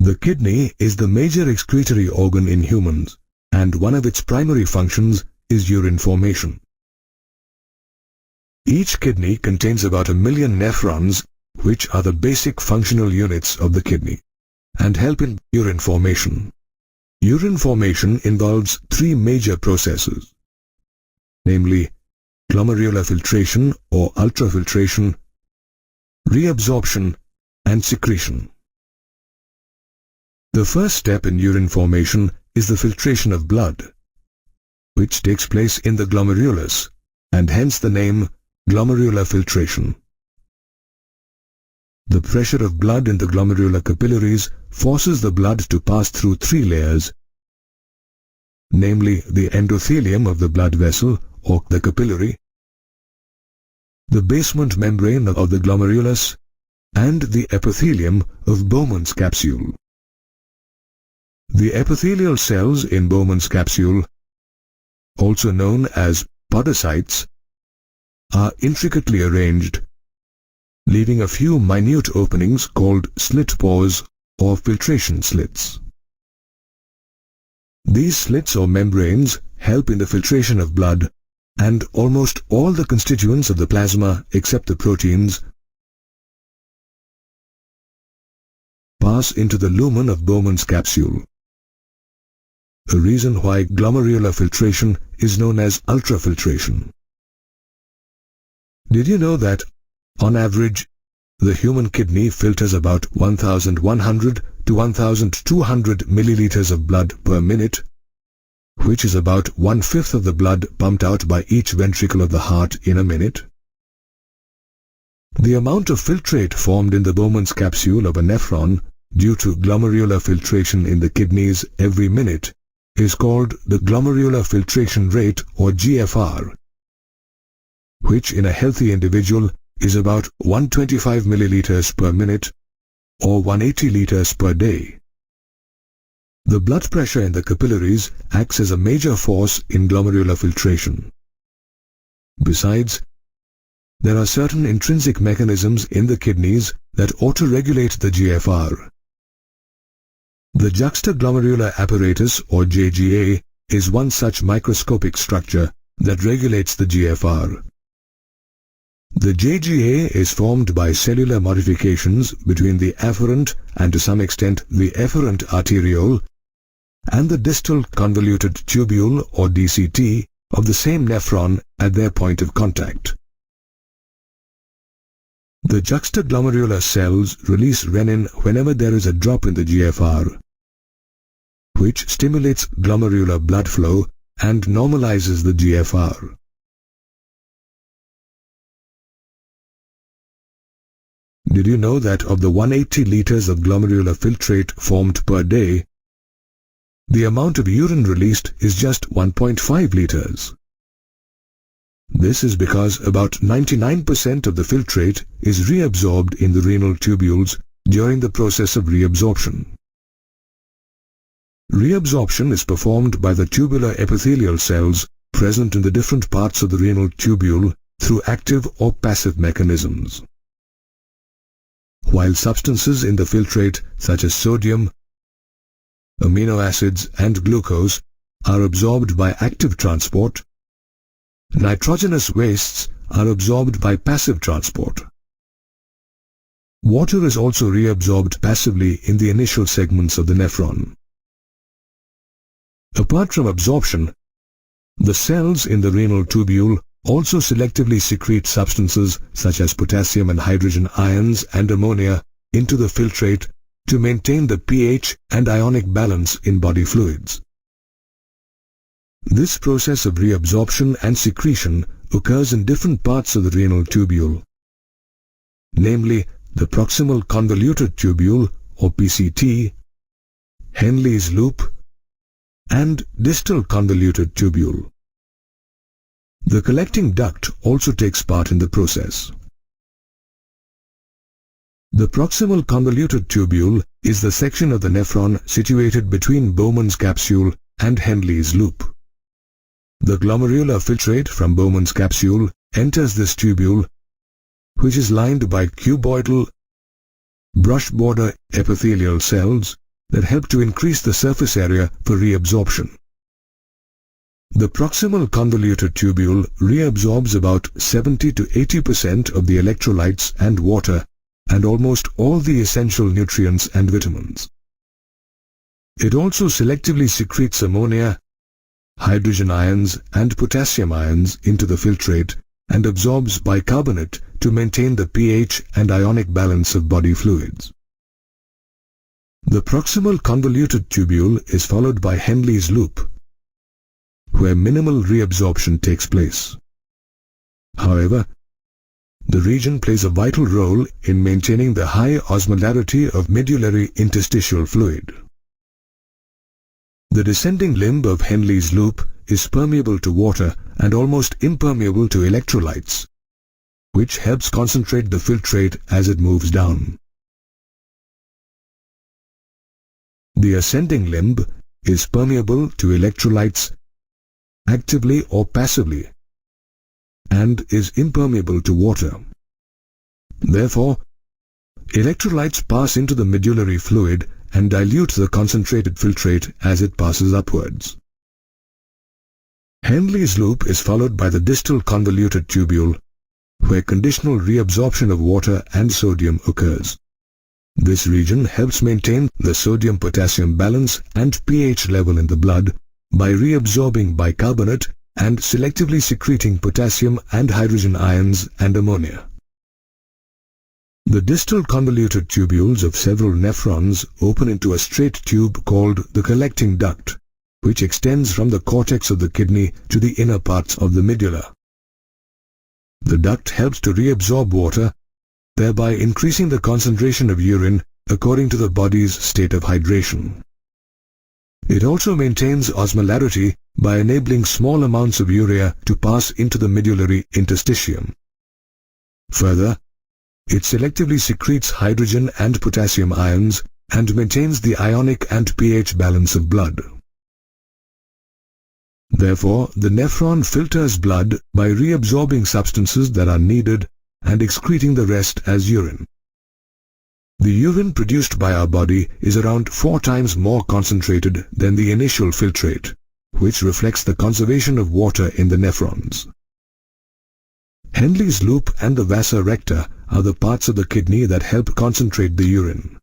The kidney is the major excretory organ in humans, and one of its primary functions is urine formation. Each kidney contains about 1 million nephrons, which are the basic functional units of the kidney, and help in urine formation. Urine formation involves 3 major processes, namely glomerular filtration or ultrafiltration, reabsorption, and secretion. The first step in urine formation is the filtration of blood, which takes place in the glomerulus, and hence the name glomerular filtration. The pressure of blood in the glomerular capillaries forces the blood to pass through 3 layers, namely the endothelium of the blood vessel or the capillary, the basement membrane of the glomerulus, and the epithelium of Bowman's capsule. The epithelial cells in Bowman's capsule, also known as podocytes, are intricately arranged, leaving a few minute openings called slit pores or filtration slits. These slits or membranes help in the filtration of blood, and almost all the constituents of the plasma except the proteins pass into the lumen of Bowman's capsule. A reason why glomerular filtration is known as ultrafiltration. Did you know that, on average, the human kidney filters about 1,100 to 1,200 milliliters of blood per minute, which is about 1/5 of the blood pumped out by each ventricle of the heart in a minute? The amount of filtrate formed in the Bowman's capsule of a nephron due to glomerular filtration in the kidneys every minute is called the glomerular filtration rate or GFR, which in a healthy individual is about 125 milliliters per minute or 180 liters per day. The blood pressure in the capillaries acts as a major force in glomerular filtration. Besides, there are certain intrinsic mechanisms in the kidneys that auto-regulate the GFR. The juxtaglomerular apparatus or JEA is one such microscopic structure that regulates the GFR. The JEA is formed by cellular modifications between the afferent and to some extent the efferent arteriole and the distal convoluted tubule or DCT of the same nephron at their point of contact. The juxtaglomerular cells release renin whenever there is a drop in the GFR, which stimulates glomerular blood flow and normalizes the GFR. Did you know that of the 180 liters of glomerular filtrate formed per day, the amount of urine released is just 1.5 liters? This is because about 99% of the filtrate is reabsorbed in the renal tubules during the process of reabsorption. Reabsorption is performed by the tubular epithelial cells present in the different parts of the renal tubule through active or passive mechanisms. While substances in the filtrate such as sodium, amino acids and glucose are absorbed by active transport, nitrogenous wastes are absorbed by passive transport. Water is also reabsorbed passively in the initial segments of the nephron. Apart from absorption, the cells in the renal tubule also selectively secrete substances such as potassium and hydrogen ions and ammonia into the filtrate to maintain the pH and ionic balance in body fluids. This process of reabsorption and secretion occurs in different parts of the renal tubule, namely the proximal convoluted tubule or PCT, Henle's loop, and distal convoluted tubule. The collecting duct also takes part in the process. The proximal convoluted tubule is the section of the nephron situated between Bowman's capsule and Henle's loop. The glomerular filtrate from Bowman's capsule enters this tubule, which is lined by cuboidal brush border epithelial cells that help to increase the surface area for reabsorption. The proximal convoluted tubule reabsorbs about 70 to 80% of the electrolytes and water and almost all the essential nutrients and vitamins. It also selectively secretes ammonia, hydrogen ions and potassium ions into the filtrate and absorbs bicarbonate to maintain the pH and ionic balance of body fluids. The proximal convoluted tubule is followed by Henle's loop, where minimal reabsorption takes place. However, the region plays a vital role in maintaining the high osmolarity of medullary interstitial fluid. The descending limb of Henle's loop is permeable to water and almost impermeable to electrolytes, which helps concentrate the filtrate as it moves down. The ascending limb is permeable to electrolytes actively or passively and is impermeable to water. Therefore, electrolytes pass into the medullary fluid and dilute the concentrated filtrate as it passes upwards. Henle's loop is followed by the distal convoluted tubule, where conditional reabsorption of water and sodium occurs. This region helps maintain the sodium-potassium balance and pH level in the blood by reabsorbing bicarbonate and selectively secreting potassium and hydrogen ions and ammonia. The distal convoluted tubules of several nephrons open into a straight tube called the collecting duct, which extends from the cortex of the kidney to the inner parts of the medulla. The duct helps to reabsorb water, thereby increasing the concentration of urine according to the body's state of hydration. It also maintains osmolarity by enabling small amounts of urea to pass into the medullary interstitium. Further, it selectively secretes hydrogen and potassium ions and maintains the ionic and pH balance of blood. Therefore, the nephron filters blood by reabsorbing substances that are needed and excreting the rest as urine. The urine produced by our body is around 4 times more concentrated than the initial filtrate, which reflects the conservation of water in the nephrons. Henle's loop and the vasa recta are the parts of the kidney that help concentrate the urine.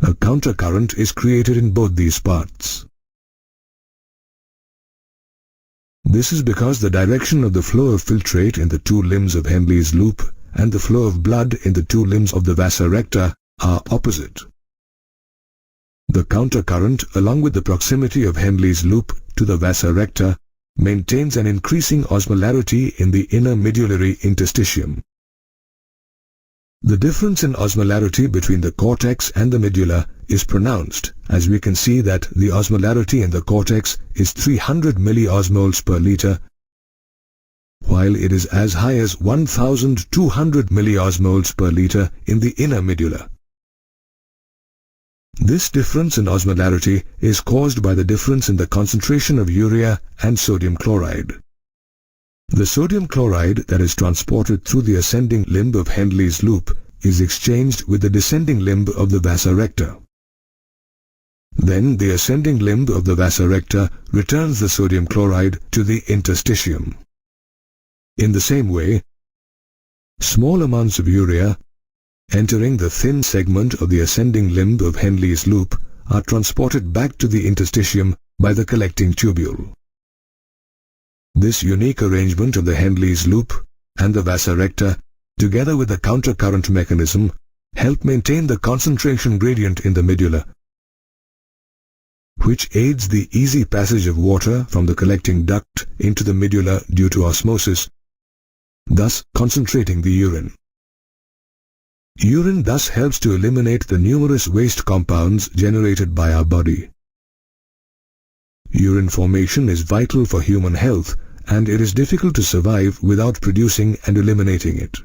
A countercurrent is created in both these parts. This is because the direction of the flow of filtrate in the 2 limbs of Henle's loop and the flow of blood in the 2 limbs of the vasa recta are opposite. The countercurrent, along with the proximity of Henle's loop to the vasa recta, maintains an increasing osmolarity in the inner medullary interstitium. The difference in osmolarity between the cortex and the medulla is pronounced, as we can see that the osmolarity in the cortex is 300 milliosmoles per liter, while it is as high as 1200 milliosmoles per liter in the inner medulla. This difference in osmolarity is caused by the difference in the concentration of urea and sodium chloride. The sodium chloride that is transported through the ascending limb of Henle's loop is exchanged with the descending limb of the vasa recta. Then the ascending limb of the vasa recta returns the sodium chloride to the interstitium. In the same way, small amounts of urea entering the thin segment of the ascending limb of Henle's loop are transported back to the interstitium by the collecting tubule. This unique arrangement of the Henle's loop and the vasa recta, together with the countercurrent mechanism, help maintain the concentration gradient in the medulla, which aids the easy passage of water from the collecting duct into the medulla due to osmosis, thus concentrating the urine. Urine thus helps to eliminate the numerous waste compounds generated by our body. Urine formation is vital for human health, and it is difficult to survive without producing and eliminating it.